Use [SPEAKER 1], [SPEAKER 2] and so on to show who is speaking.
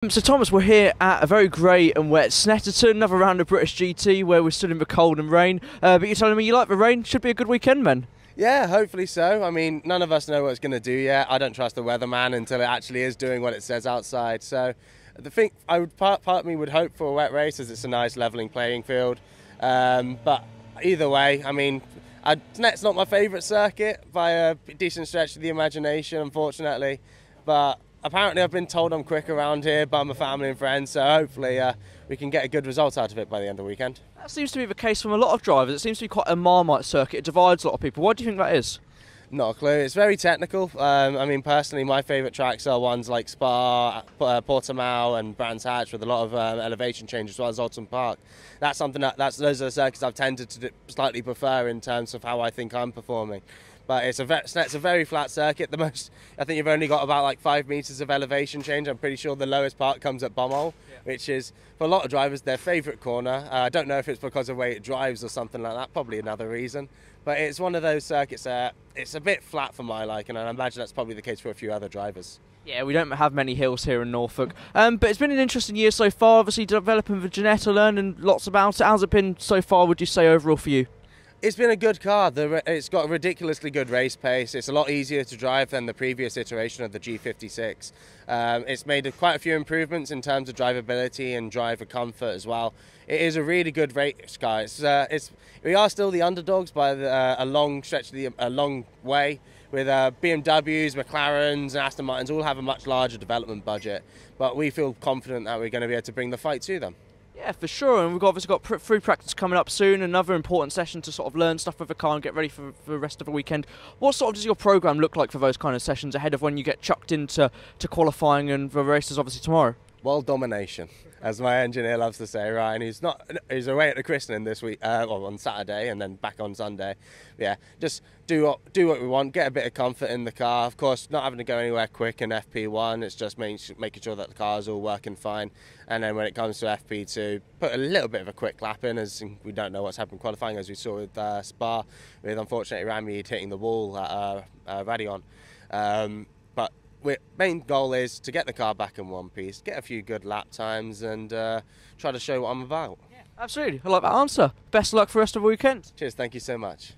[SPEAKER 1] So Thomas, we're here at a very grey and wet Snetterton, another round of British GT where we're stood in the cold and rain. But you're telling me you like the rain? Should be a good weekend, man.
[SPEAKER 2] Yeah, hopefully so. I mean, none of us know what it's going to do yet. I don't trust the weatherman until it actually is doing what it says outside. So the thing, part of me would hope for a wet race as it's a nice levelling playing field. But either way, I mean, Snet's not my favourite circuit by a decent stretch of the imagination, unfortunately. But apparently I've been told I'm quick around here by my family and friends, so hopefully we can get a good result out of it by the end of the weekend.
[SPEAKER 1] That seems to be the case from a lot of drivers. It seems to be quite a Marmite circuit. It divides a lot of people. Why do you think that is?
[SPEAKER 2] Not a clue. It's very technical. I mean, personally, my favourite tracks are ones like Spa, Portimao and Brands Hatch with a lot of elevation change, as well as Oldham Park. That's something those are the circuits I've tended to slightly prefer in terms of how I think I'm performing. But it's a very flat circuit. I think you've only got about like 5 metres of elevation change. I'm pretty sure the lowest part comes at Bommel, which is, for a lot of drivers, their favourite corner. I don't know if it's because of the way it drives or something like that, probably another reason. But it's one of those circuits it's a bit flat for my liking, and I imagine that's probably the case for a few other drivers. Yeah,
[SPEAKER 1] we don't have many hills here in Norfolk. But it's been an interesting year so far, obviously developing the Ginetta, learning lots about it. How's it been so far, would you say, overall for you?
[SPEAKER 2] It's been a good car. It's got a ridiculously good race pace. It's a lot easier to drive than the previous iteration of the G56. It's made quite a few improvements in terms of drivability and driver comfort as well. It is a really good race car. We are still the underdogs by a long stretch, a long way. With BMWs, McLarens and Aston Martins all have a much larger development budget. But we feel confident that we're going to be able to bring the fight to them.
[SPEAKER 1] Yeah, for sure, and we've obviously got free practice coming up soon, another important session to sort of learn stuff with the car and get ready for the rest of the weekend. What sort of does your programme look like for those kind of sessions ahead of when you get chucked into qualifying and the races obviously tomorrow?
[SPEAKER 2] Well, domination, as my engineer loves to say, right? And he's away at the christening this week, on Saturday, and then back on Sunday. Yeah, just do what we want, get a bit of comfort in the car. Of course, not having to go anywhere quick in FP1. It's just making sure that the car's all working fine. And then when it comes to FP2, put a little bit of a quick lap in, as we don't know what's happened qualifying, as we saw with Spa, with unfortunately Rami hitting the wall at Radion. But main goal is to get the car back in one piece, get a few good lap times, and try to show what I'm about.
[SPEAKER 1] Yeah, absolutely. I like that answer. Best of luck for the rest of the weekend.
[SPEAKER 2] Cheers, thank you so much.